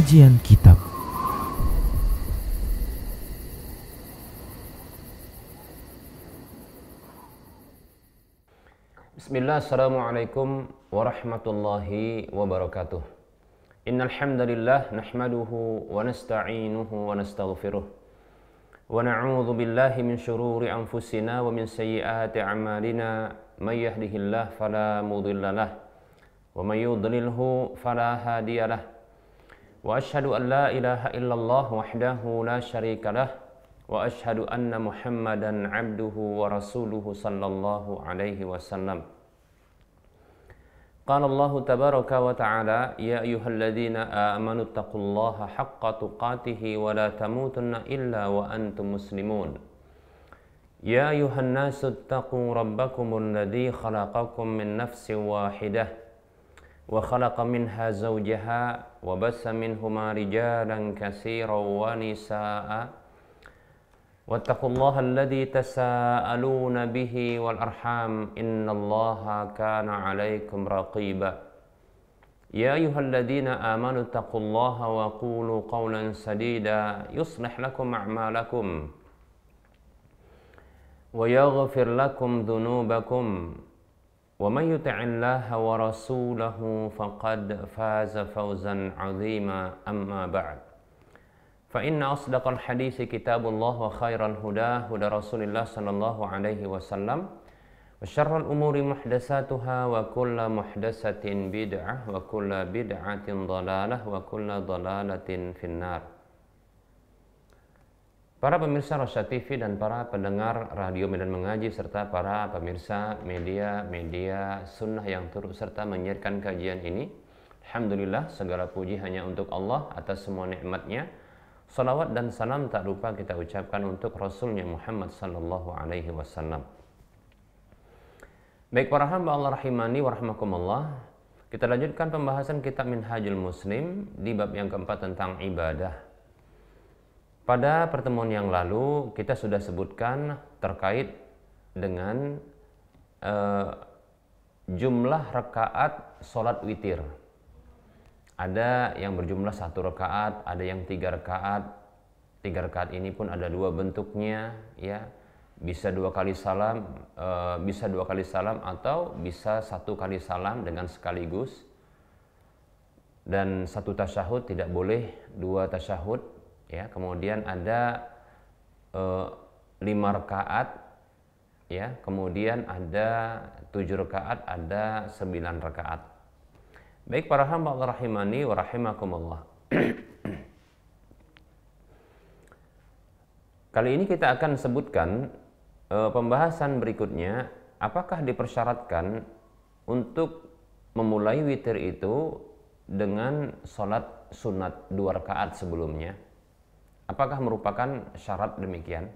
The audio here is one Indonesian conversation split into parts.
Kajian Kitab. Bismillah, assalamualaikum warahmatullahi wabarakatuh. Innal hamdalillah nahmaduhu wa nasta'inuhu wa nastaghfiruh wa na'udzu billahi min shururi anfusina wa min sayyiati a'malina may yahdihillahu fala mudhillalah wa may yudlilhu fala hadiyalah. Wa ashhadu an la ilaha illallah wahdahu la syarikalah wa ashhadu anna Muhammadan abduhu wa rasuluhu sallallahu alaihi wasallam. Qala Allah tabaraka wa ta'ala ya ayyuhalladzina amanu taqullaha haqqa tuqatih wa la tamutunna illa wa antum muslimun. Ya ayyuhan nasu taqu rabbakumul ladzi khalaqakum min nafsin wahidah wa khalaqa minha zawjaha wa bassa minhuma rijalan katsiran wa nisaa'a wattaqullaha alladzi tasaaluna bihi wal arham innallaha kana 'alaikum raqiba. Ya ayyuhalladzina amanu taqullaha wa qulu qawlan sadida yuslih lakum a'malakum wa yaghfir lakum dhunubakum wa man yuti'illaha wa rasulahu faqad faza fawzan 'azima amma ba'd. Fa inna asdaqal hadisi kitabullah wa khairal huda huda Rasulillah sallallahu alaihi wasallam wa syarrul umuri muhdatsatuha wa kullu muhdatsatin bid'ah wa kullu bid'atin dhalalah wa kullu dhalalatin finnar. Para pemirsa Rosyad TV dan para pendengar Radio Medan Mengaji serta para pemirsa media sunnah yang turut serta menyiarkan kajian ini, alhamdulillah segala puji hanya untuk Allah atas semua nikmatnya. Salawat dan salam tak lupa kita ucapkan untuk Rasulnya Muhammad sallallahu alaihi wasallam. Baik para hamba Allah rahimani wa rahmakumullah, kita lanjutkan pembahasan kitab Minhajul Muslim di bab yang keempat tentang ibadah. Pada pertemuan yang lalu kita sudah sebutkan terkait dengan jumlah rakaat sholat witir. Ada yang berjumlah 1 rakaat, ada yang 3 rakaat. 3 rakaat ini pun ada 2 bentuknya, ya. Bisa 2 kali salam, atau bisa 1 kali salam dengan sekaligus. Dan 1 tasyahud, tidak boleh 2 tasyahud. Ya, kemudian ada 5 rakaat, ya, kemudian ada 7 rakaat, ada 9 rakaat. Baik para hamba Allah rahimani wa rahimakumullah. Kali ini kita akan sebutkan pembahasan berikutnya, apakah dipersyaratkan untuk memulai witir itu dengan sholat sunat 2 rakaat sebelumnya. Apakah merupakan syarat demikian?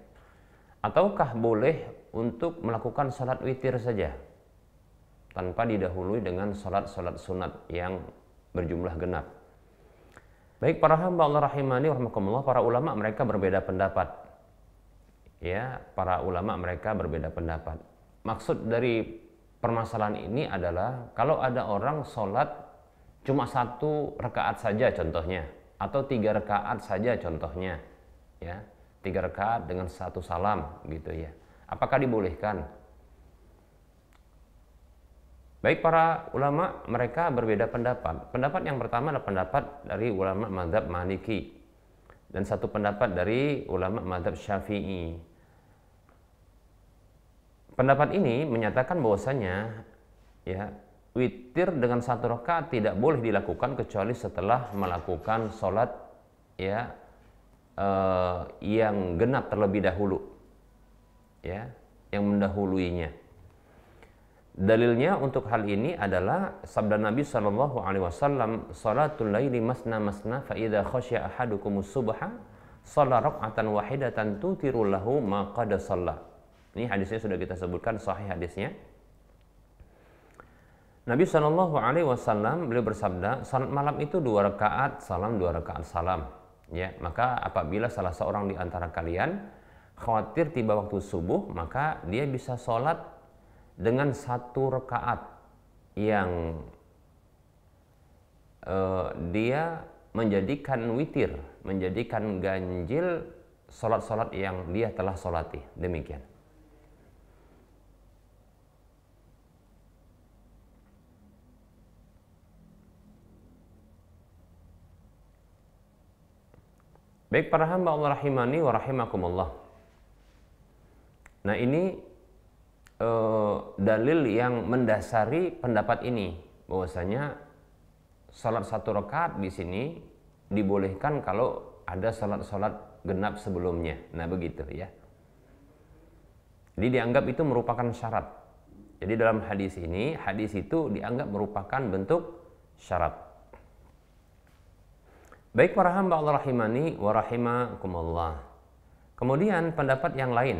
Ataukah boleh untuk melakukan salat witir saja tanpa didahului dengan salat-salat sunat yang berjumlah genap? Baik para hamba Allah rahimani wa rahmakumullah, para ulama mereka berbeda pendapat. Ya, para ulama mereka berbeda pendapat. Maksud dari permasalahan ini adalah kalau ada orang salat cuma 1 rakaat saja contohnya, atau 3 rakaat saja contohnya, ya, 3 rakaat dengan 1 salam gitu ya. Apakah dibolehkan? Baik para ulama mereka berbeda pendapat. Pendapat yang pertama adalah pendapat dari ulama mazhab Maliki dan satu pendapat dari ulama mazhab Syafi'i. Pendapat ini menyatakan bahwasanya ya, witir dengan 1 rakaat tidak boleh dilakukan kecuali setelah melakukan sholat ya yang genap terlebih dahulu, ya, yang mendahuluinya. Dalilnya untuk hal ini adalah sabda Nabi sallallahu alaihi wasallam, "Salatul laili masna masna fa idza khasya ahadukumus subha shalla rak'atan wahidatan tutiru lahu ma qad shalla." Ini hadisnya sudah kita sebutkan, sahih hadisnya. Nabi Shallallahu Alaihi Wasallam beliau bersabda, salat malam itu 2 rakaat salam, 2 rakaat salam. Ya, maka apabila salah seorang di antara kalian khawatir tiba waktu subuh, maka dia bisa sholat dengan 1 rakaat yang dia menjadikan witir, menjadikan ganjil solat-solat yang dia telah solati. Demikian. Baik para hamba Allah rahimani wa rahimakumullah. Nah ini dalil yang mendasari pendapat ini, bahwasanya salat 1 rakaat di sini dibolehkan kalau ada salat-salat genap sebelumnya. Nah begitu ya. Jadi dianggap itu merupakan syarat. Jadi dalam hadis ini, hadis itu dianggap merupakan bentuk syarat. Baik para hamba Allah rahimani wa rahimakumullah. Kemudian pendapat yang lain.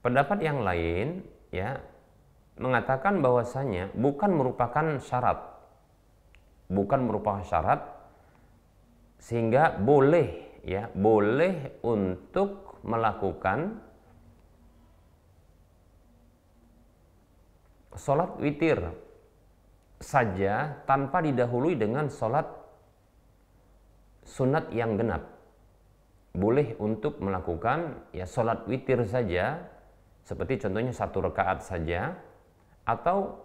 Pendapat yang lain ya mengatakan bahwasanya bukan merupakan syarat. Bukan merupakan syarat sehingga boleh ya, boleh untuk melakukan salat witir saja tanpa didahului dengan salat sunat yang genap. Boleh untuk melakukan ya salat witir saja, seperti contohnya 1 rakaat saja, atau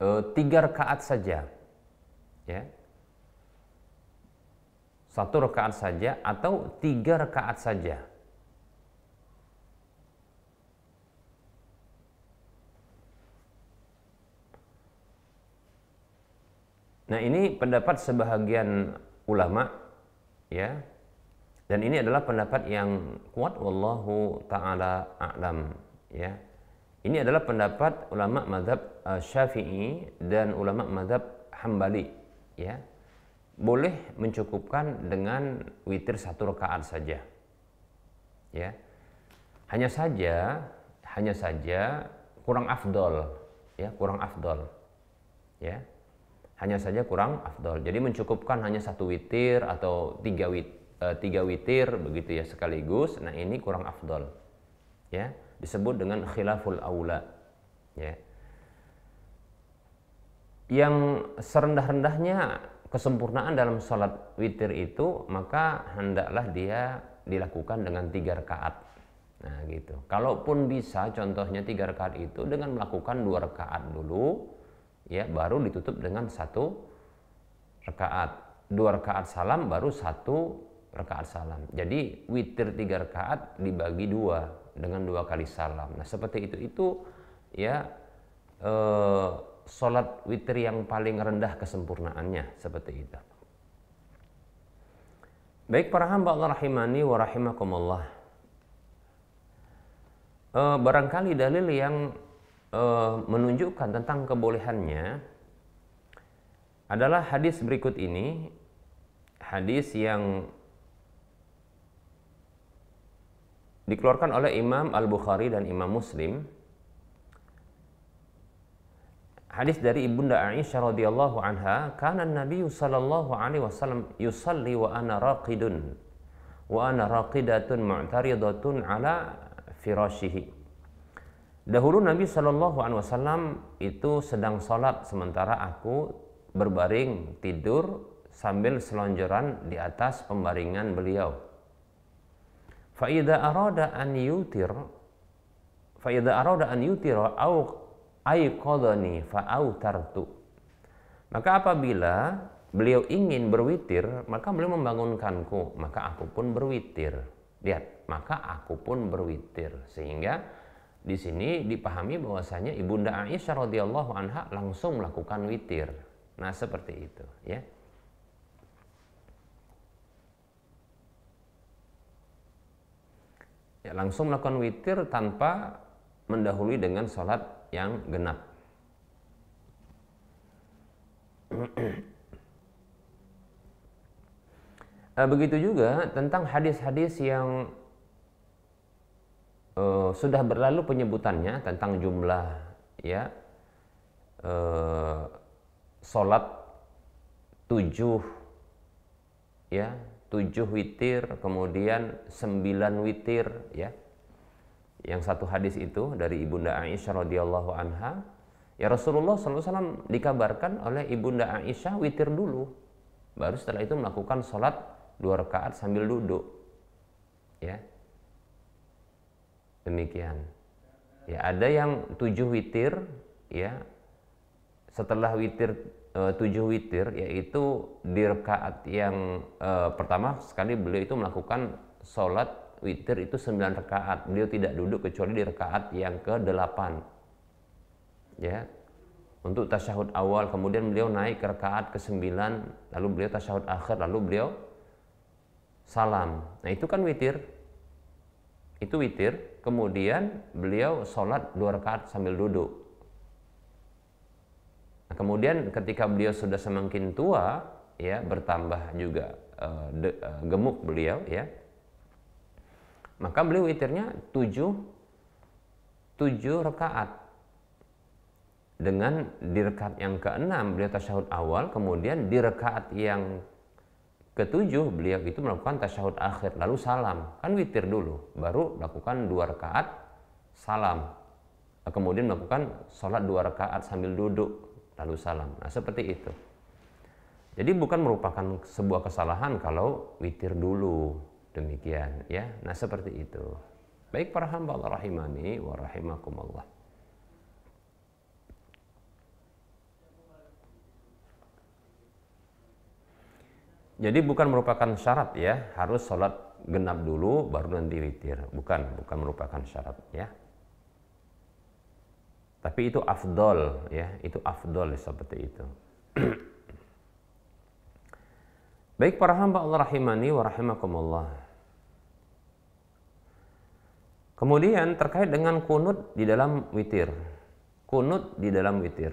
3 rakaat saja, ya 1 rakaat saja atau 3 rakaat saja. Nah ini pendapat sebahagian ulama ya, dan ini adalah pendapat yang kuat, wallahu ta'ala a'lam ya. Ini adalah pendapat ulama mazhab Syafi'i dan ulama mazhab Hambali ya. Boleh mencukupkan dengan witir 1 rakaat saja ya. Hanya saja kurang afdol ya, kurang afdol ya. Hanya saja kurang afdol. Jadi mencukupkan hanya 1 witir atau 3 witir begitu ya sekaligus. Nah ini kurang afdol. Ya, disebut dengan khilaful aula. Ya. Yang serendah-rendahnya kesempurnaan dalam sholat witir itu, maka hendaklah dia dilakukan dengan 3 rakaat. Nah gitu. Kalaupun bisa contohnya 3 rakaat itu dengan melakukan 2 rakaat dulu, ya baru ditutup dengan 1 rakaat, 2 rakaat salam, baru 1 rakaat salam. Jadi witir 3 rakaat dibagi 2 dengan 2 kali salam. Nah seperti itu ya sholat witir yang paling rendah kesempurnaannya seperti itu. Baik para hamba Allah rahimani wa rahimakumullah. Barangkali dalil yang menunjukkan tentang kebolehannya adalah hadis berikut ini, hadis yang dikeluarkan oleh Imam Al-Bukhari dan Imam Muslim. Hadis dari Ibunda Aisyah radhiyallahu anha, kana Nabi sallallahu alaihi wasallam yusalli wa ana raqidun wa ana raqidatun mu'taridatun ala firashihi. Dahulu Nabi Shallallahu Alaihi Wasallam itu sedang sholat sementara aku berbaring tidur sambil selonjoran di atas pembaringan beliau. Fa'idha arada an yutira au aiqadani fa'autartu. Maka apabila beliau ingin berwitir, maka beliau membangunkanku, maka aku pun berwitir. Lihat, maka aku pun berwitir, sehingga di sini dipahami bahwasanya Ibunda Aisyah radhiyallahu anha langsung melakukan witir. Nah, seperti itu, ya. Ya, langsung melakukan witir tanpa mendahului dengan sholat yang genap. Begitu juga tentang hadis-hadis yang sudah berlalu penyebutannya tentang jumlah ya sholat 7 ya, 7 witir, kemudian 9 witir ya. Yang satu hadis itu dari Ibunda Aisyah radhiyallahu anha Ya Rasulullah SAW dikabarkan oleh Ibunda Aisyah witir dulu, baru setelah itu melakukan sholat 2 rakaat sambil duduk. Ya, demikian. Ya, ada yang 7 witir, ya. Setelah witir 7 witir, yaitu di rakaat yang pertama sekali beliau itu melakukan sholat witir itu 9 rakaat. Beliau tidak duduk kecuali di rakaat yang ke-8. Ya. Untuk tasyahud awal, kemudian beliau naik ke rakaat ke-9, lalu beliau tasyahud akhir, lalu beliau salam. Nah, itu kan witir. Itu witir, kemudian beliau sholat 2 rakaat sambil duduk. Nah, kemudian ketika beliau sudah semakin tua, ya, bertambah juga gemuk beliau, ya, maka beliau witirnya 7 rakaat. Dengan di rakaat yang ke-6 beliau tasyahud awal, kemudian di rakaat yang ke-7 beliau itu melakukan tasyahud akhir, lalu salam. Kan witir dulu, baru lakukan 2 rakaat salam. Kemudian melakukan sholat 2 rakaat sambil duduk, lalu salam. Nah, seperti itu. Jadi bukan merupakan sebuah kesalahan kalau witir dulu, demikian, ya. Nah, seperti itu. Baik para hamba Allah rahimani wa rahimakumullah. Jadi bukan merupakan syarat, ya, harus sholat genap dulu baru nanti witir. Bukan merupakan syarat, ya. Tapi itu afdol, ya, itu afdol seperti itu. Baik para hamba Allah rahimani wa rahimakumullah. Kemudian terkait dengan kunut di dalam witir. Kunut di dalam witir.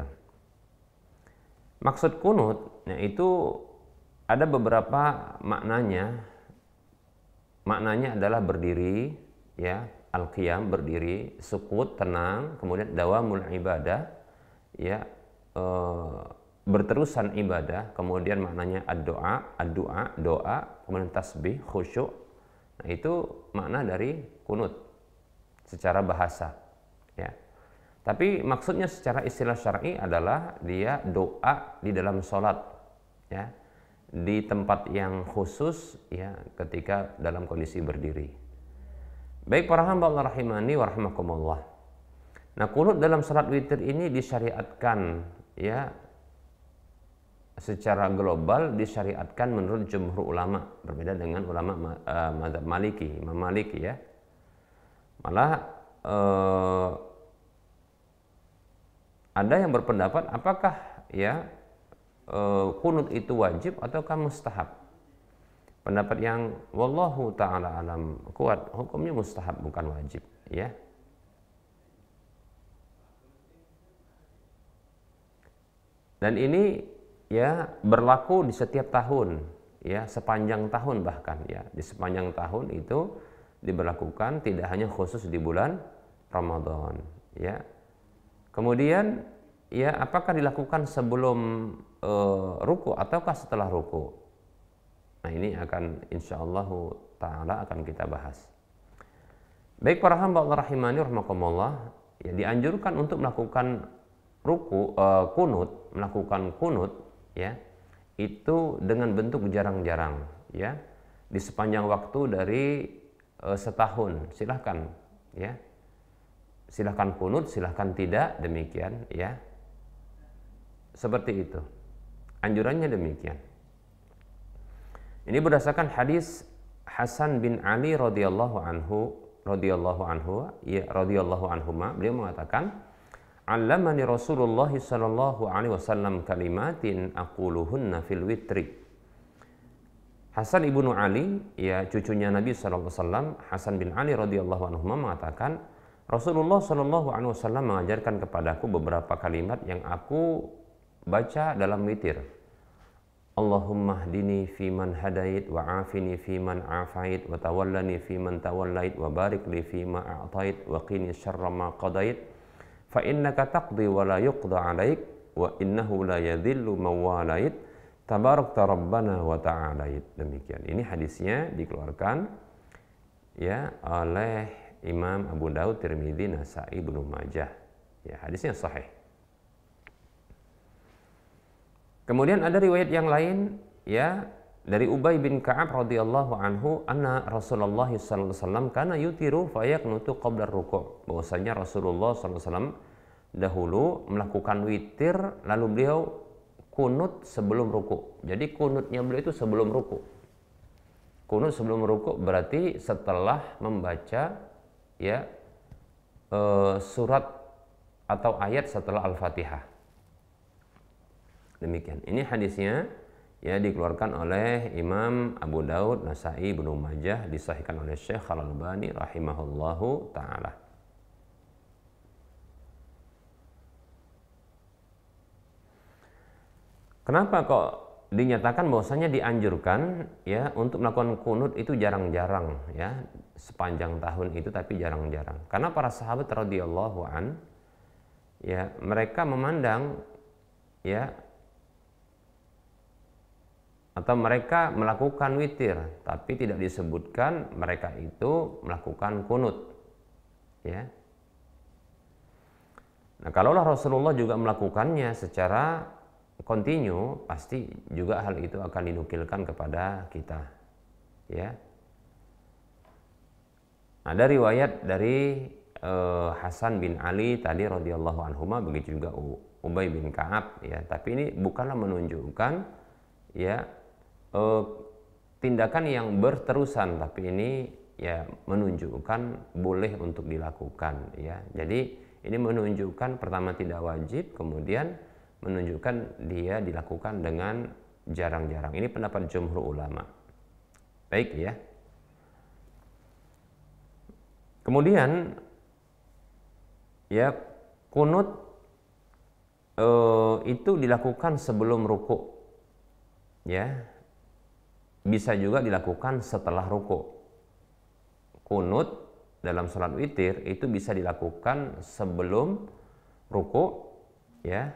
Maksud kunut, itu ada beberapa maknanya. Maknanya adalah berdiri, ya, al-qiyam, berdiri, sukut, tenang, kemudian dawamul ibadah, ya, berterusan ibadah, kemudian maknanya ad-doa, doa, kemudian tasbih, khusyuk. Nah, itu makna dari kunut secara bahasa, ya. Tapi maksudnya secara istilah syar'i adalah dia doa di dalam sholat, ya, di tempat yang khusus, ya, ketika dalam kondisi berdiri. Baik para hamba Allah rahimani wa rahimakumullah. Nah, kunut dalam salat witir ini disyariatkan, ya, secara global disyariatkan menurut jumhur ulama, berbeda dengan ulama mazhab Maliki, Imam Maliki, ya. Malah ada yang berpendapat apakah, ya, kunut itu wajib ataukah mustahab. Pendapat yang wallahu ta'ala alam kuat, hukumnya mustahab bukan wajib, ya. Dan ini, ya, berlaku di setiap tahun, ya, sepanjang tahun bahkan, ya. Di sepanjang tahun itu diberlakukan, tidak hanya khusus di bulan Ramadan, ya. Kemudian, ya, apakah dilakukan sebelum ruku ataukah setelah ruku? Nah, ini akan insyaallah ta'ala akan kita bahas. Baik para hamba Allah rahimani rahimakumullah, ya, dianjurkan untuk melakukan ruku, melakukan kunut, ya, itu dengan bentuk jarang-jarang, ya, di sepanjang waktu dari setahun. Silahkan, ya, silahkan kunut, silahkan tidak, demikian, ya, seperti itu. Anjurannya demikian. Ini berdasarkan hadis Hasan bin Ali radhiyallahu anhuma, beliau mengatakan, "Allamani Rasulullah sallallahu alaihi wasallam kalimatin aquluhunna fil witri." Hasan ibnu Ali, ya, cucunya Nabi sallallahu alaihi wasallam, Hasan bin Ali radhiyallahu anhuma mengatakan, Rasulullah sallallahu alaihi wasallam mengajarkan kepadaku beberapa kalimat yang aku baca dalam witir. Allahumma hdini fi man hadait wa afini fi man afait wa tawallani fi man tawallait wa barik li fi ma a'tait wa qini syarra ma qadait fa innaka taqdi wa la yuqda 'alaik wa innahu la yadhillu man walait tabarakta rabbana wa ta'alait. Demikian. Ini hadisnya dikeluarkan, ya, oleh Imam Abu Daud, Tirmidzi, Nasa'i, Ibnu Majah. Ya, hadisnya sahih. Kemudian ada riwayat yang lain ya dari Ubay bin Ka'ab radhiyallahu anhu anna Rasulullah sallallahu alaihi wasallam kana yutiru fayaqnutu qabla ruku'. Bahwasanya Rasulullah sallallahu alaihi wasallam dahulu melakukan witir lalu beliau kunut sebelum ruku. Jadi kunutnya beliau itu sebelum ruku. Kunut sebelum ruku berarti setelah membaca ya surat atau ayat setelah Al-Fatihah. Demikian. Ini hadisnya ya dikeluarkan oleh Imam Abu Daud, Nasai, Ibnu Majah, disahihkan oleh Syekh Al-Albani rahimahullahu taala. Kenapa kok dinyatakan bahwasanya dianjurkan ya untuk melakukan kunut itu jarang-jarang ya, sepanjang tahun itu tapi jarang-jarang. Karena para sahabat radhiyallahu an ya mereka memandang ya atau mereka melakukan witir tapi tidak disebutkan mereka itu melakukan kunut ya. Nah, kalaulah Rasulullah juga melakukannya secara kontinu, pasti juga hal itu akan dinukilkan kepada kita ya. Ada riwayat dari Hasan bin Ali tadi radhiyallahu anhuma, begitu juga Ubay bin Ka'ab ya, tapi ini bukanlah menunjukkan ya tindakan yang berterusan, tapi ini ya menunjukkan boleh untuk dilakukan ya. Jadi ini menunjukkan pertama tidak wajib, kemudian menunjukkan dia dilakukan dengan jarang-jarang. Ini pendapat jumhur ulama. Baik ya. Kemudian ya kunut itu dilakukan sebelum ruku ya. Bisa juga dilakukan setelah ruku. Kunut dalam salat witir itu bisa dilakukan sebelum ruku ya.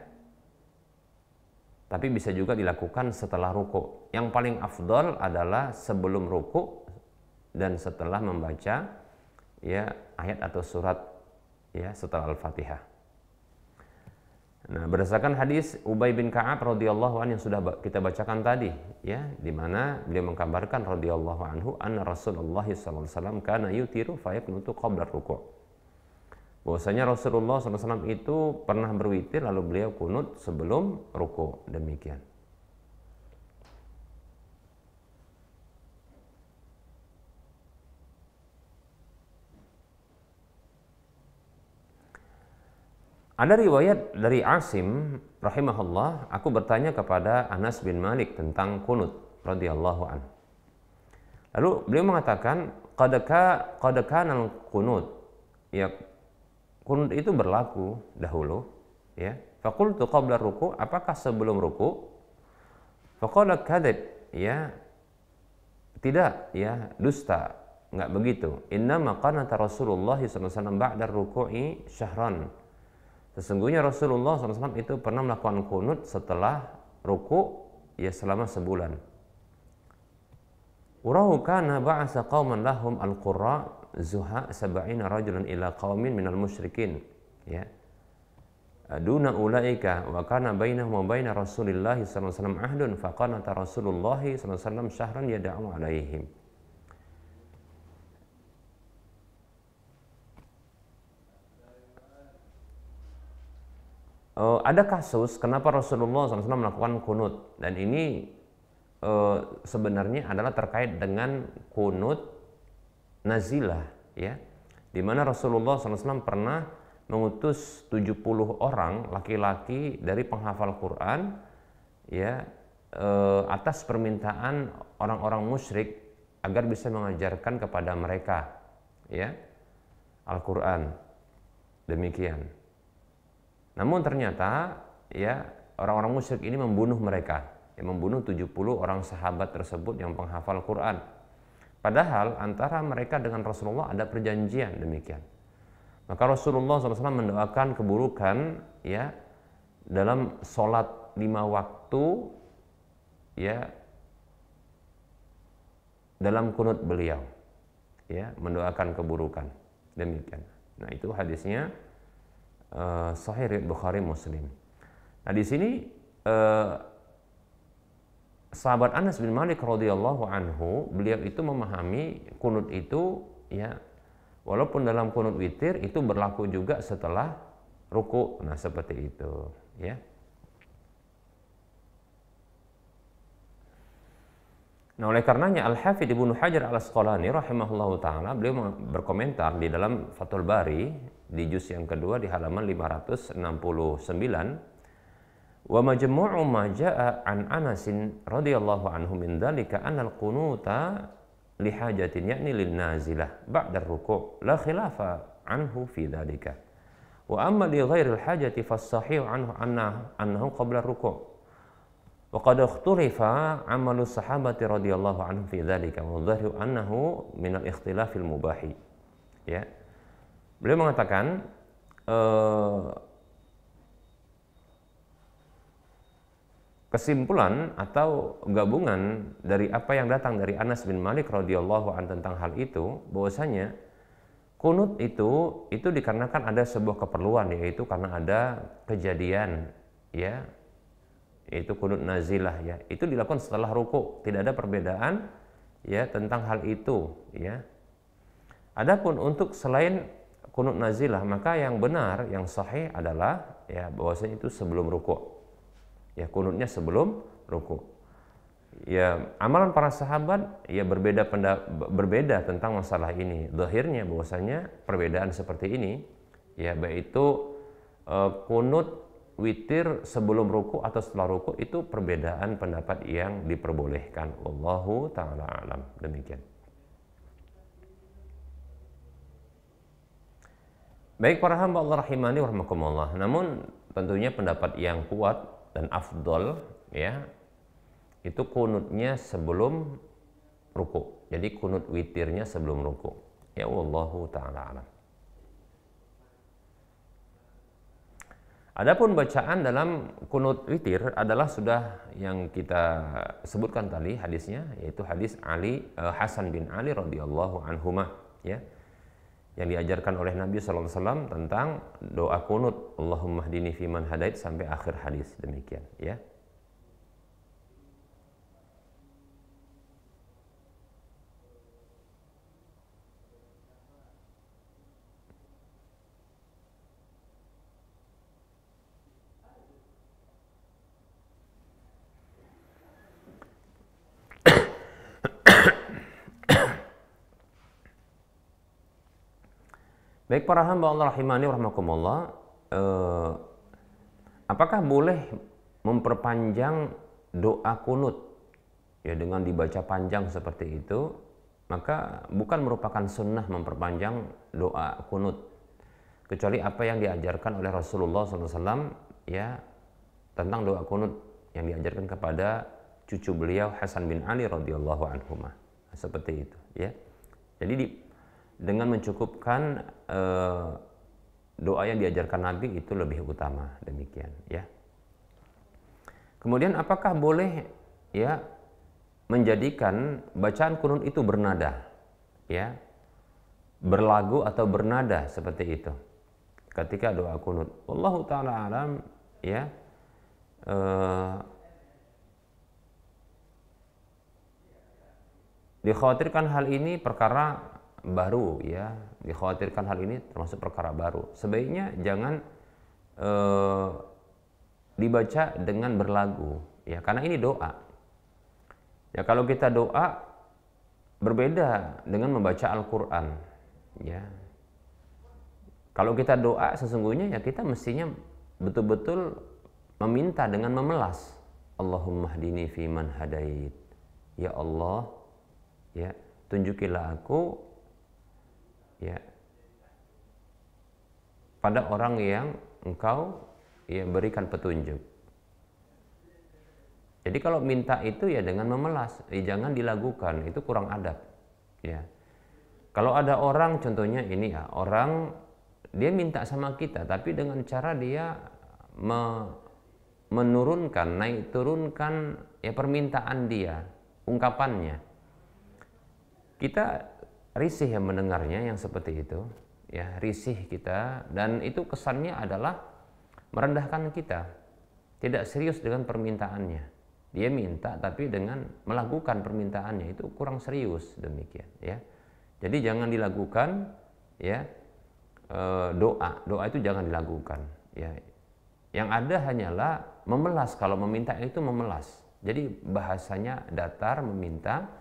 Tapi bisa juga dilakukan setelah ruku. Yang paling afdol adalah sebelum ruku dan setelah membaca ya ayat atau surat ya setelah Al-Fatihah. Nah, berdasarkan hadis Ubay bin Ka'ab radhiyallahu anhu yang sudah kita bacakan tadi ya, di mana beliau mengkabarkan radhiyallahu anhu anna Rasulullah sallallahu alaihi wasallam kana yutiru fayaqnutu qabla ruku'. Bahwasanya Rasulullah SAW itu pernah berwitir lalu beliau kunut sebelum ruku'. Demikian. Ada riwayat dari Asim rahimahullah, aku bertanya kepada Anas bin Malik tentang kunut radhiyallahu anhu. Lalu beliau mengatakan qad kana kunut. Ya, kunut itu berlaku dahulu ya. Faqultu qabla ruku', apakah sebelum ruku'? Faqala kadzib, ya. Tidak, ya, dusta. Enggak begitu. Innama qanata Rasulullah sallallahu alaihi wasallam ba'da ruku'i syahran. Sesungguhnya Rasulullah SAW itu pernah melakukan kunut setelah ruku ya selama sebulan. Urahu kana ba'asa qauman lahum al-qurra zuha 70 rajulan ila qaumin minal musyrikin ya. Duna ulaika wa kana bainahum wa baina Rasulillah sallallahu alaihi wasallam ahdun faqanata Rasulullah sallallahu alaihi wasallam syahran yad'u alaihim. Ada kasus kenapa Rasulullah SAW melakukan kunut, dan ini sebenarnya adalah terkait dengan kunut nazilah ya, di mana Rasulullah SAW pernah mengutus 70 orang laki-laki dari penghafal Quran ya, atas permintaan orang-orang musyrik agar bisa mengajarkan kepada mereka ya Al-Quran. Demikian. Namun ternyata ya orang-orang musyrik ini membunuh mereka, yang membunuh 70 orang sahabat tersebut yang penghafal Quran. Padahal antara mereka dengan Rasulullah ada perjanjian demikian. Maka Rasulullah SAW mendoakan keburukan ya dalam sholat 5 waktu ya, dalam kunut beliau ya, mendoakan keburukan demikian. Nah, itu hadisnya Sahih riwayat Bukhari Muslim. Nah, di sini sahabat Anas bin Malik radhiyallahu anhu, beliau itu memahami kunut itu ya, walaupun dalam kunut witir itu berlaku juga setelah ruku. Nah, seperti itu ya. Nah, oleh karenanya Al-Hafidz Ibnu Hajar Al-Asqalani rahimahullahu taala, beliau berkomentar di dalam Fathul Bari di juz yang kedua di halaman 569, wa majmu'u ma jaa'a an Anas radhiyallahu anhu min dzalika anna al-qunuta li hajatin ya'ni lin nazilah ba'da ar-ruku' la khilafa anhu fi dzalika, wa amma li ghairi al-hajati fas-sahih anhu annahu qabla ar-ruku'. Wa qad ikhtalafa 'amalu sahabati radhiyallahu anhum fi dzalika wa dhahiru annahu min al-ikhtilafil mubahi. Ya. Beliau mengatakan kesimpulan atau gabungan dari apa yang datang dari Anas bin Malik radhiyallahu an tentang hal itu, bahwasanya kunut itu dikarenakan ada sebuah keperluan, yaitu karena ada kejadian ya, yaitu kunut nazilah ya, itu dilakukan setelah ruku, tidak ada perbedaan ya tentang hal itu ya. Adapun untuk selain kunut nazilah, maka yang benar, yang sahih adalah ya bahwasanya itu sebelum ruku. Ya, kunutnya sebelum ruku. Ya, amalan para sahabat ya berbeda tentang masalah ini. Zahirnya bahwasanya perbedaan seperti ini ya, baik itu kunut witir sebelum ruku atau setelah ruku, itu perbedaan pendapat yang diperbolehkan. Wallahu taala alam. Demikian. Baik para hamba Allah rahimani wa rahmakumullah. Namun tentunya pendapat yang kuat dan afdol ya, itu kunutnya sebelum ruku. Jadi kunut witirnya sebelum ruku. Ya, wallahu taala alam. Adapun bacaan dalam kunut witir adalah sudah yang kita sebutkan tadi hadisnya, yaitu hadis Hasan bin Ali radhiyallahu anhuma ya, yang diajarkan oleh Nabi SAW tentang doa kunut, Allahumma hdini fiman hadait, sampai akhir hadis. Demikian ya. Baik para hamba Allah rahimani wa rahmakumullah, apakah boleh memperpanjang doa kunut ya dengan dibaca panjang seperti itu? Maka bukan merupakan sunnah memperpanjang doa kunut, kecuali apa yang diajarkan oleh Rasulullah SAW ya tentang doa kunut yang diajarkan kepada cucu beliau Hasan bin Ali radhiyallahu anhuma. Seperti itu ya. Jadi dengan mencukupkan doa yang diajarkan Nabi itu lebih utama. Demikian ya. Kemudian apakah boleh ya menjadikan bacaan kunut itu bernada ya, berlagu atau bernada seperti itu ketika doa kunut? Wallahu taala alam ya. Dikhawatirkan hal ini perkara baru ya, dikhawatirkan hal ini termasuk perkara baru. Sebaiknya jangan dibaca dengan berlagu ya, karena ini doa ya. Kalau kita doa berbeda dengan membaca Al-Quran ya. Kalau kita doa sesungguhnya ya kita mestinya betul-betul meminta dengan memelas, Allahumma hdini fiman hadait, ya Allah ya tunjukilah aku ya pada orang yang engkau ya berikan petunjuk. Jadi kalau minta itu ya dengan memelas, jangan dilagukan, itu kurang adab ya. Kalau ada orang contohnya ini ya, orang dia minta sama kita tapi dengan cara dia menurunkan, naik turunkan ya permintaan dia, ungkapannya. Kita risih ya mendengarnya yang seperti itu ya, risih kita, dan itu kesannya adalah merendahkan kita, tidak serius dengan permintaannya Dia minta tapi dengan melakukan permintaannya itu kurang serius, demikian ya. Jadi jangan dilakukan ya doa itu jangan dilakukan ya. Yang ada hanyalah memelas, kalau meminta itu memelas. Jadi bahasanya datar, meminta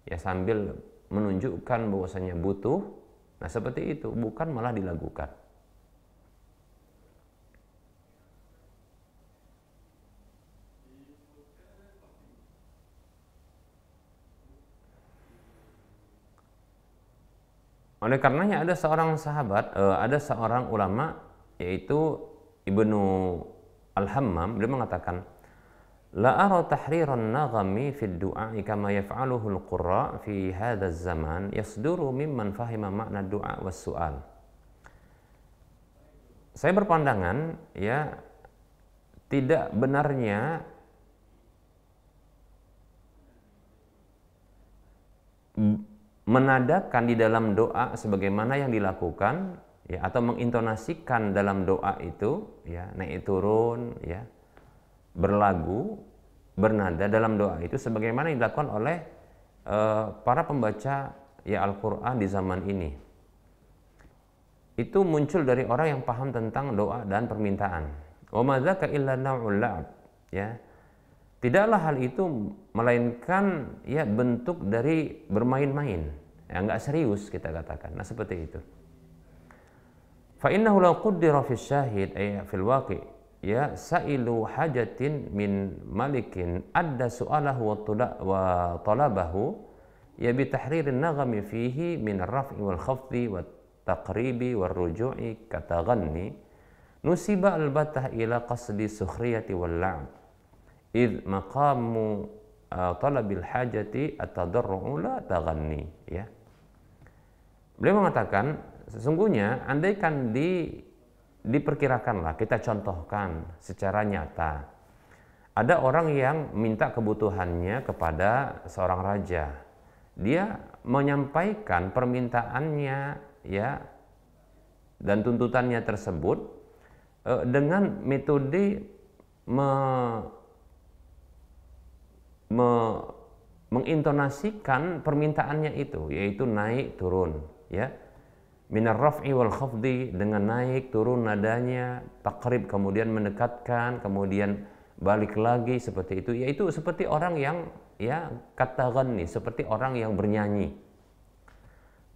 ya sambil menunjukkan bahwasanya butuh. Nah, seperti itu, bukan malah dilakukan. Oleh karenanya ada seorang sahabat, ada seorang ulama yaitu Ibnu Al-Hammam, dia mengatakan, la ara tahriran naghami fi du'a kama yaf'aluhu al-qurra fi hadha zaman yasduru mimman fahima makna du'a was su'al. Saya berpandangan ya tidak benarnya menadakan di dalam doa sebagaimana yang dilakukan ya, atau mengintonasikan dalam doa itu ya, naik turun ya, berlagu, bernada dalam doa itu sebagaimana yang dilakukan oleh para pembaca ya Al-Qur'an di zaman ini. Itu muncul dari orang yang paham tentang doa dan permintaan. Wa ma dzaka illa naw'ul la'ab ya. Tidaklah hal itu melainkan ya bentuk dari bermain-main, ya enggak serius kita katakan. Nah, seperti itu. Fa innahu law qaddara fi syahid ay fil waqi' ya sa'ilu hajatin min malikin adda su'alahu wa talabahu ya bi tahririn naghami fihi min ar-raf'i wal khafdi wat taqribi war ruju'i kataghanni nusiba al-batah ila qasdi sukhriyati wal la'b id maqamu talabil hajati at-tadarru'u la taghanni ya. Beliau mengatakan sesungguhnya andaikan diperkirakanlah, kita contohkan secara nyata, ada orang yang minta kebutuhannya kepada seorang raja, dia menyampaikan permintaannya ya dan tuntutannya tersebut dengan metode mengintonasikan permintaannya itu, yaitu naik turun ya, minar raf'i wal khafdi, dengan naik turun nadanya, takrib kemudian mendekatkan, kemudian balik lagi, seperti itu, yaitu seperti orang yang ya kata ghanni, seperti orang yang bernyanyi.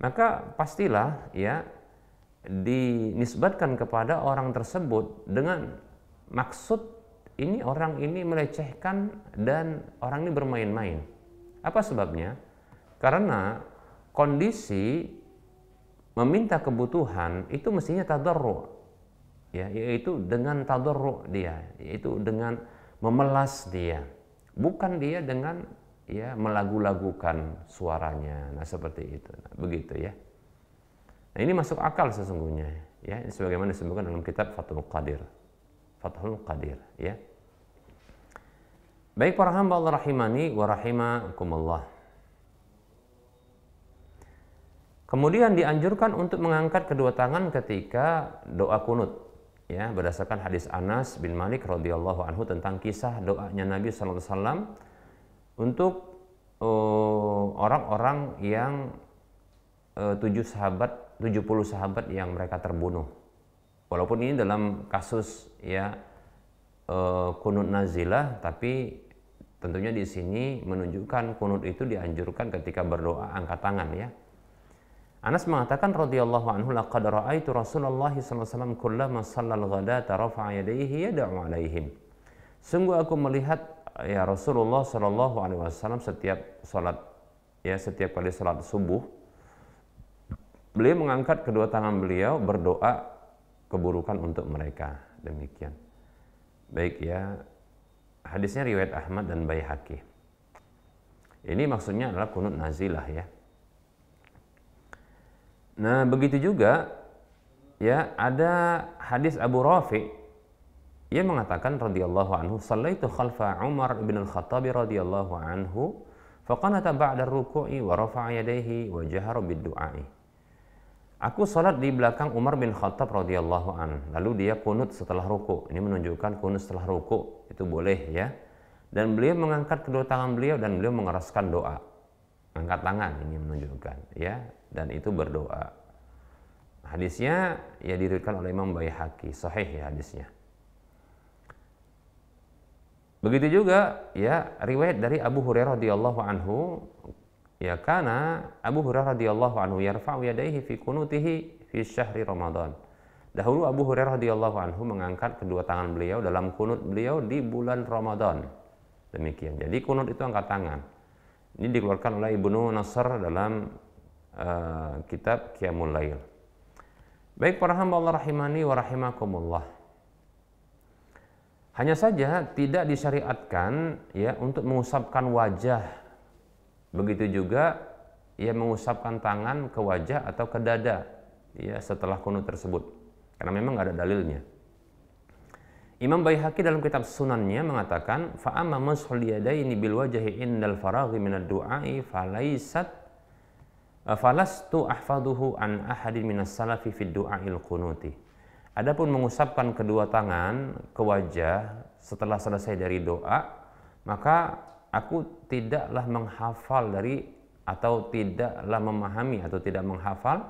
Maka pastilah ya dinisbatkan kepada orang tersebut dengan maksud ini orang ini melecehkan dan orang ini bermain-main. Apa sebabnya? Karena kondisi meminta kebutuhan itu mestinya tadarru, ya, yaitu dengan tadarru dia, yaitu dengan memelas dia, bukan dia dengan ya melagu-lagukan suaranya. Nah, seperti itu. Nah, begitu ya. Nah, ini masuk akal sesungguhnya ya, sebagaimana disebutkan dalam kitab Fathul Qadir ya. Baik para hamba Allah rahimani wa rahimakumullah. Kemudian dianjurkan untuk mengangkat kedua tangan ketika doa kunut ya, berdasarkan hadis Anas bin Malik radhiyallahu anhu tentang kisah doanya Nabi sallallahu alaihi wasallam untuk orang-orang yang 70 sahabat yang mereka terbunuh. Walaupun ini dalam kasus ya kunut nazilah, tapi tentunya di sini menunjukkan kunut itu dianjurkan ketika berdoa angkat tangan ya. Anas mengatakan radhiyallahu anhu, laqad ra'aitu Rasulullah sallallahu alaihi wasallam kullama shallal ghadata rafa'a yadayhi yad'u 'alaihim. Sungguh aku melihat ya Rasulullah sallallahu alaihi wasallam setiap kali salat subuh beliau mengangkat kedua tangan beliau berdoa keburukan untuk mereka. Demikian. Baik ya, hadisnya riwayat Ahmad dan Baihaqi. Ini maksudnya adalah kunut nazilah ya. Nah, begitu juga ya ada hadis Abu Rafi, ia mengatakan radhiyallahu anhu, "Shallaitu khalfa Umar bin Al-Khattab radhiyallahu anhu, faqanata ba'da ar-ruku'i wa rafa'a yadayhi wa jahara bid-du'a'i." Aku salat di belakang Umar bin Khattab radhiyallahu an, lalu dia kunut setelah ruku'. Ini menunjukkan kunut setelah ruku' itu boleh ya. dan beliau mengangkat kedua tangan beliau dan beliau mengeraskan doa. Angkat tangan ini menunjukkan, ya, dan itu berdoa. Hadisnya ya diriwayatkan oleh Imam Baihaqi, sahih ya hadisnya. Begitu juga ya riwayat dari Abu Hurairah radhiyallahu anhu, ya, karena Abu Hurairah radhiyallahu anhu yarfa'u yadayhi fi qunutihi fi syahri Ramadan. Dahulu Abu Hurairah radhiyallahu anhu mengangkat kedua tangan beliau dalam kunut beliau di bulan Ramadan. Demikian. Jadi kunut itu angkat tangan. Ini dikeluarkan oleh Ibnu Nasr dalam kitab Qiyamul Lail. Baik para hamba Allah rahimani wa rahimakumullah. Hanya saja tidak disyariatkan ya untuk mengusapkan wajah. Begitu juga ya mengusapkan tangan ke wajah atau ke dada ya setelah kunut tersebut. Karena memang nggak ada dalilnya. Imam Baihaqi dalam kitab Sunannya mengatakan fa amma mashul yadaini bil wajhi indal faraghi minad du'ai falastu ahfaduhu an ahadin minas salafi fid du'ail qunuti. Adapun mengusapkan kedua tangan ke wajah setelah selesai dari doa, maka aku tidaklah menghafal dari atau tidaklah memahami atau tidak menghafal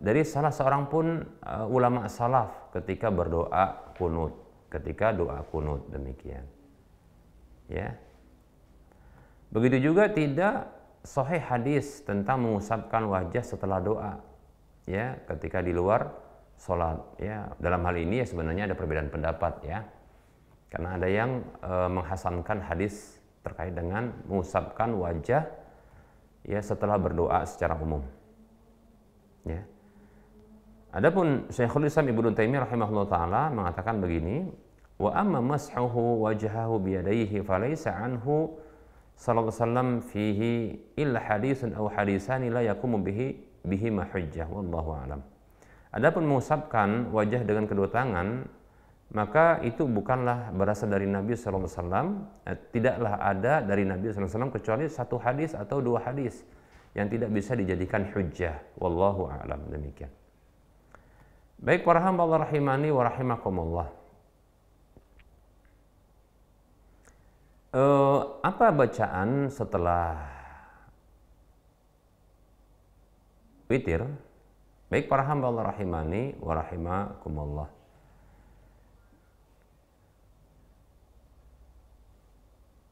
dari salah seorang pun ulama salaf ketika berdoa kunut, ketika doa kunut, demikian. Ya. Begitu juga tidak sahih hadis tentang mengusapkan wajah setelah doa, ya, ketika di luar sholat. Ya, dalam hal ini ya sebenarnya ada perbedaan pendapat ya, karena ada yang menghasankan hadis terkait dengan mengusapkan wajah ya setelah berdoa secara umum. Ya. Adapun Syekhul Islam Ibnu Taimiyah rahimahullah taala mengatakan begini, wa amma mashuhu wajhahu biyadayhi falaysa anhu sallallahu alaihi wasallam fihi illa hadisun aw hadisani la yaqumu bihi ma hujjah wallahu alam. Adapun mengusapkan wajah dengan kedua tangan, maka itu bukanlah berasal dari Nabi sallallahu alaihi wasallam, tidaklah ada dari Nabi sallallahu alaihi wasallam kecuali satu hadis atau dua hadis yang tidak bisa dijadikan hujjah. Wallahu a'lam, demikian. Baik para hamba Allah rahimani wa rahimakumullah. Apa bacaan setelah witir? Baik para hamba Allah rahimani wa rahimakumullah.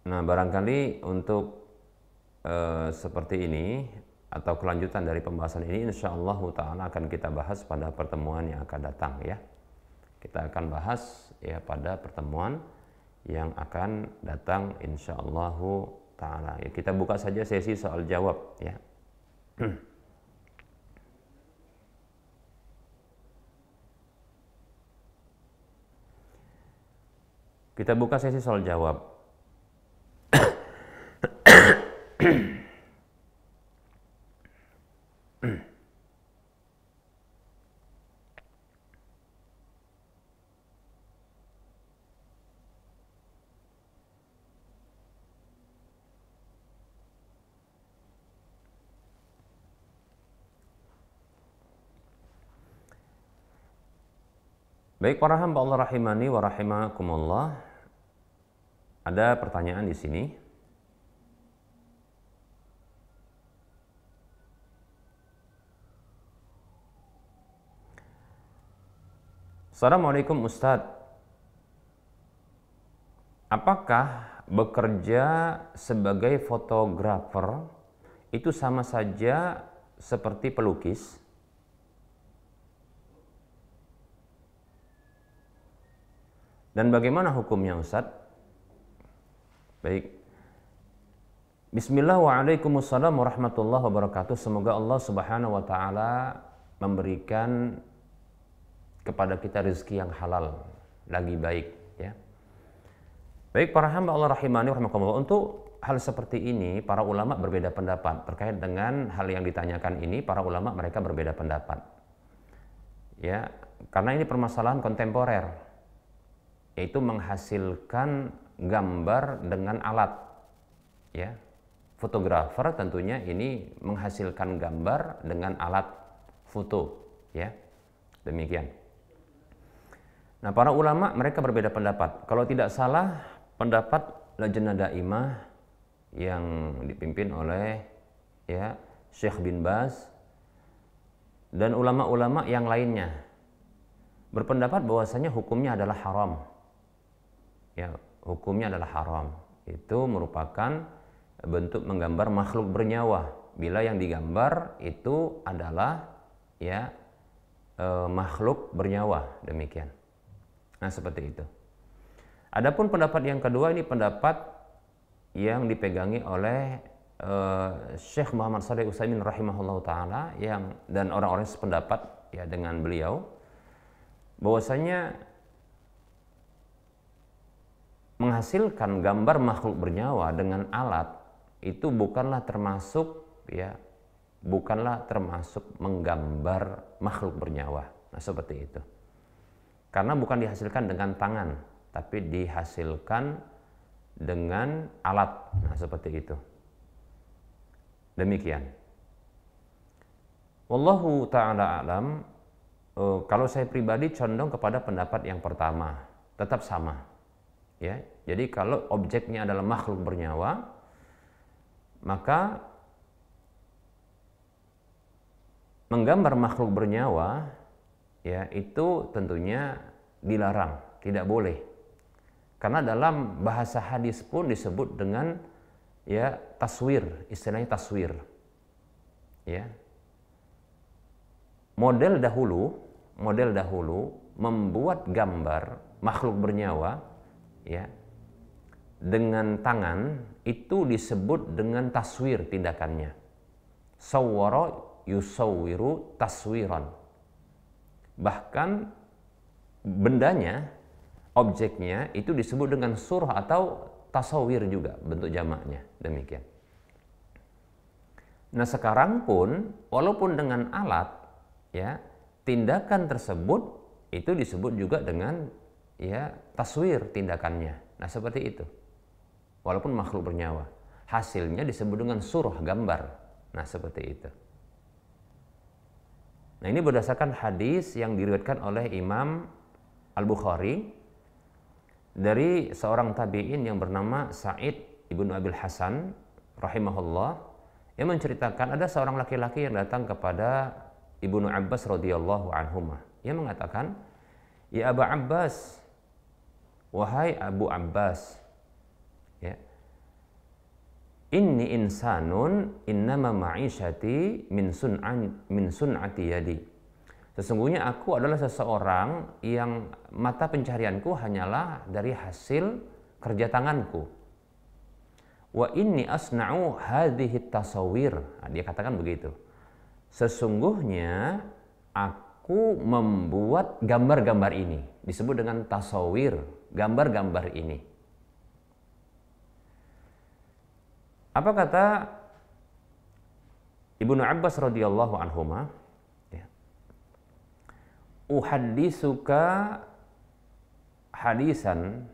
Nah, barangkali untuk seperti ini atau kelanjutan dari pembahasan ini insyaallah ta'ala akan kita bahas pada pertemuan yang akan datang ya. Kita akan bahas ya pada pertemuan yang akan datang insyaallah ta'ala. Ya, kita buka saja sesi soal jawab ya. Kita buka sesi soal jawab. Baik para hamba Allah rahimani wa rahimakumullah. Ada pertanyaan di sini. Assalamualaikum Ustadz. Apakah bekerja sebagai fotografer itu sama saja seperti pelukis? Dan bagaimana hukumnya Ustadz? Baik. Bismillah wa alaikumussalam warahmatullahi wabarakatuh. Semoga Allah subhanahu wa ta'ala memberikan kepada kita rezeki yang halal lagi baik ya. Baik para hamba Allah rahimani rahimakumullah, untuk hal seperti ini para ulama berbeda pendapat terkait dengan hal yang ditanyakan ini. Para ulama mereka berbeda pendapat ya, karena ini permasalahan kontemporer, yaitu menghasilkan gambar dengan alat ya. Fotografer tentunya ini menghasilkan gambar dengan alat foto ya, demikian. Nah para ulama mereka berbeda pendapat. Kalau tidak salah pendapat Lajnah Daimah yang dipimpin oleh ya Syekh bin Baz dan ulama-ulama yang lainnya berpendapat bahwasanya hukumnya adalah haram. Ya, hukumnya adalah haram. Itu merupakan bentuk menggambar makhluk bernyawa. Bila yang digambar itu adalah ya makhluk bernyawa, demikian. Nah, seperti itu. Adapun pendapat yang kedua, ini pendapat yang dipegangi oleh Syekh Muhammad Shalih Utsaimin rahimahullah taala dan orang-orang sependapat ya dengan beliau, bahwasanya menghasilkan gambar makhluk bernyawa dengan alat itu bukanlah termasuk menggambar makhluk bernyawa. Nah, seperti itu. Karena bukan dihasilkan dengan tangan, tapi dihasilkan dengan alat. Nah, seperti itu. Demikian. Wallahu ta'ala alam. Kalau saya pribadi condong kepada pendapat yang pertama, tetap sama. Ya, jadi kalau objeknya adalah makhluk bernyawa, maka menggambar makhluk bernyawa ya itu tentunya dilarang, tidak boleh. Karena dalam bahasa hadis pun disebut dengan ya taswir, istilahnya taswir. Ya. Model dahulu membuat gambar makhluk bernyawa ya dengan tangan itu disebut dengan taswir tindakannya. Sawwara yusawwiru taswiran. Bahkan bendanya, objeknya itu disebut dengan surah atau tasawir juga bentuk jamaknya, demikian. Nah, sekarang pun walaupun dengan alat ya, tindakan tersebut itu disebut juga dengan ya taswir tindakannya. Nah, seperti itu. Walaupun makhluk bernyawa, hasilnya disebut dengan surah, gambar. Nah, seperti itu. Nah, ini berdasarkan hadis yang diriwayatkan oleh Imam Al-Bukhari dari seorang tabi'in yang bernama Sa'id ibnu Abil Hasan rahimahullah, yang menceritakan ada seorang laki-laki yang datang kepada Ibnu Abbas radhiyallahu anhuma. Ia mengatakan, "Ya Abu Abbas, wahai Abu Abbas, ya, inni insanun innama ma'isyati min sun'ati yadi." Sesungguhnya aku adalah seseorang yang mata pencaharianku hanyalah dari hasil kerja tanganku. Wa inni asna'u hadhihi tasawir. Nah, dia katakan begitu. Sesungguhnya aku membuat gambar-gambar ini. Disebut dengan tasawir, gambar-gambar ini. Apa kata Ibnu Abbas radhiyallahu anhuma? Ya. Uhadditsuka hadisan.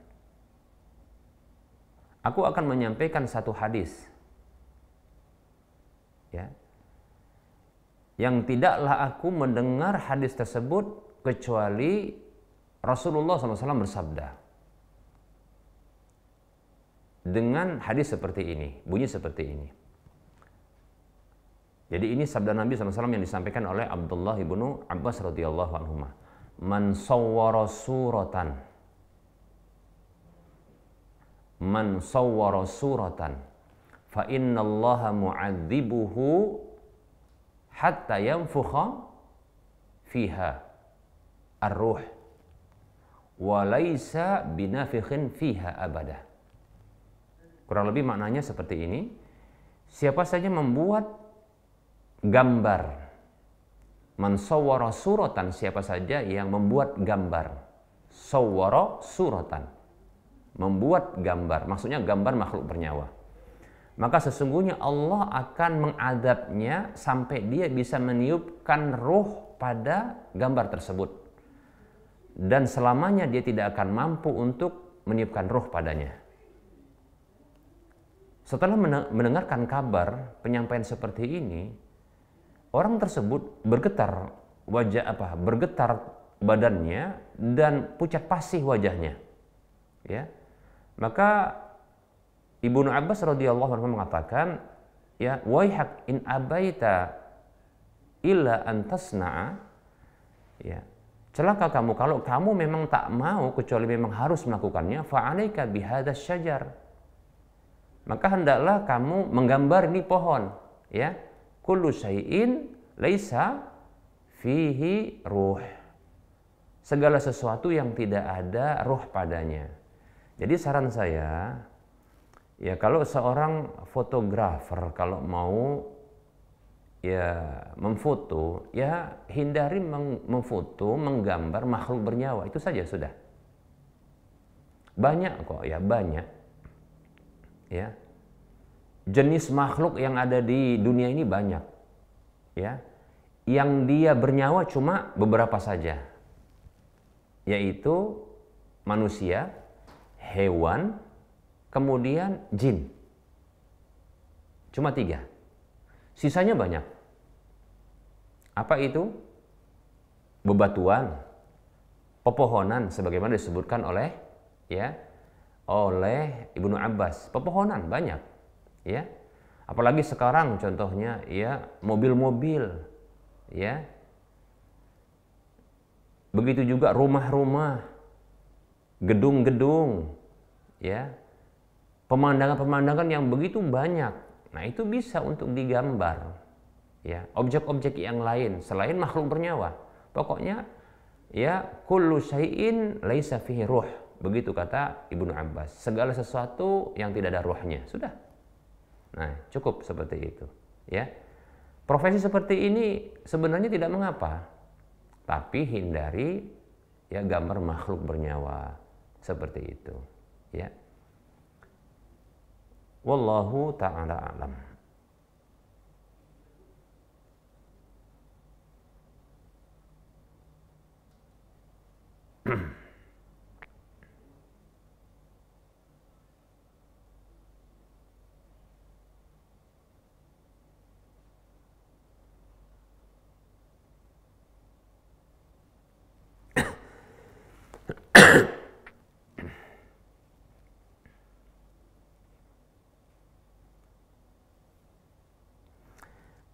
Aku akan menyampaikan satu hadis. Ya. Yang tidaklah aku mendengar hadis tersebut kecuali Rasulullah SAW bersabda. Dengan hadis seperti ini, bunyi seperti ini. Jadi ini sabda Nabi SAW yang disampaikan oleh Abdullah ibnu Abbas radhiyallahu anhuma. Man sawwara suratan. Man sawwara suratan fa innallaha mu'adzibuhu hatta yanfukha fiha ar-ruh wa laisa binafikhin fiha abada. Kurang lebih maknanya seperti ini. Siapa saja membuat gambar, man sawwara suratan, siapa saja yang membuat gambar, sawwara suratan, membuat gambar, maksudnya gambar makhluk bernyawa, maka sesungguhnya Allah akan mengadabnya sampai dia bisa meniupkan ruh pada gambar tersebut, dan selamanya dia tidak akan mampu untuk meniupkan ruh padanya. Setelah mendengarkan kabar penyampaian seperti ini, orang tersebut bergetar bergetar badannya dan pucat pasih wajahnya. Ya. Maka Ibnu Abbas radhiyallahu anhu mengatakan, ya, waihak in abaita illa an tasna'a, ya, celaka kamu kalau kamu memang tak mau kecuali memang harus melakukannya, fa'alaika bihadzal syajar, maka hendaklah kamu menggambar ini pohon, ya, kullu syai'in laisa fihi ruh, segala sesuatu yang tidak ada ruh padanya. Jadi saran saya, ya, kalau seorang fotografer kalau mau ya memfoto, ya hindari memfoto, menggambar makhluk bernyawa, itu saja sudah. Banyak kok, ya, banyak, ya, jenis makhluk yang ada di dunia ini banyak, ya, yang dia bernyawa cuma beberapa saja, yaitu manusia, hewan, kemudian jin. Cuma 3. Sisanya banyak. Apa itu? Bebatuan, pepohonan, sebagaimana disebutkan oleh, ya, oleh Ibnu Abbas. Pepohonan banyak, ya. Apalagi sekarang contohnya, ya, mobil-mobil, ya. Begitu juga rumah-rumah, gedung-gedung, ya, pemandangan-pemandangan yang begitu banyak. Nah, itu bisa untuk digambar, ya, objek-objek yang lain selain makhluk bernyawa. Pokoknya, ya, kullu syai'in laisa fihi ruh, begitu kata Ibnu Abbas, segala sesuatu yang tidak ada ruhnya, sudah. Nah, cukup seperti itu, ya. Profesi seperti ini sebenarnya tidak mengapa, tapi hindari, ya, gambar makhluk bernyawa seperti itu, ya. Wallahu ta'ala alam.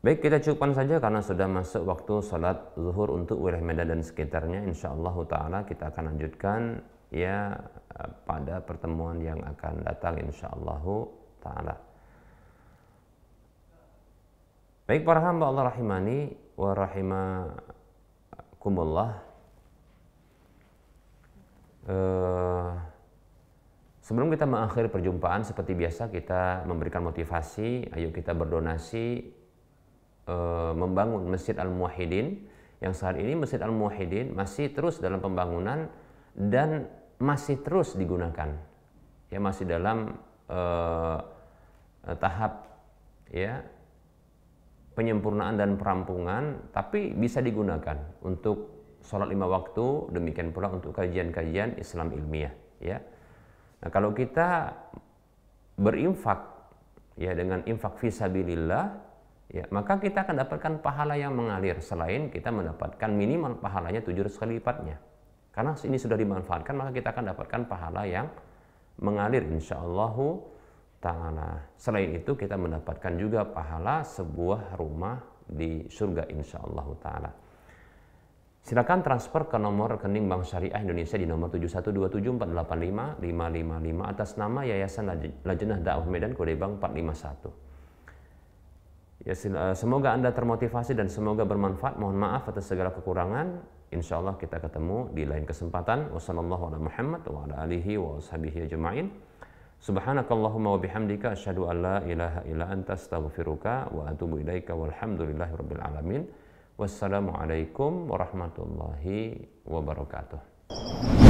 Baik, kita cukupkan saja karena sudah masuk waktu salat zuhur untuk wilayah Medan dan sekitarnya. Insyaallah ta'ala kita akan lanjutkan, ya, pada pertemuan yang akan datang insyaallah ta'ala. Baik para hamba Allah rahimani wa rahimakumullah. Sebelum kita mengakhiri perjumpaan, seperti biasa kita memberikan motivasi, ayo kita berdonasi membangun Masjid Al-Muwahhidin, yang saat ini Masjid Al-Muwahhidin masih terus dalam pembangunan dan masih terus digunakan, ya, masih dalam tahap, ya, penyempurnaan dan perampungan, tapi bisa digunakan untuk sholat 5 waktu, demikian pula untuk kajian-kajian Islam ilmiah, ya. Nah, kalau kita berinfak, ya, dengan infak fisabilillah, ya, maka kita akan dapatkan pahala yang mengalir, selain kita mendapatkan minimal pahalanya 700 kali lipatnya. Karena ini sudah dimanfaatkan, maka kita akan dapatkan pahala yang mengalir insyaallah ta'ala. Selain itu kita mendapatkan juga pahala sebuah rumah di surga insyaallah ta'ala. Silakan transfer ke nomor rekening Bank Syariah Indonesia di nomor 71274855555 atas nama Yayasan Lajnah Dakwah Medan, kode bank 451. Ya, semoga Anda termotivasi dan semoga bermanfaat. Mohon maaf atas segala kekurangan. Insya Allah kita ketemu di lain kesempatan. Wassalamualaikum warahmatullahi wabarakatuh wa ala alihi wa sahbihi ajma'in. Subhanakallahumma wa bihamdika asyhadu an la ilaha illa anta astaghfiruka wa atubu ilaika walhamdulillahi rabbil alamin. Wassalamualaikum warahmatullahi wabarakatuh.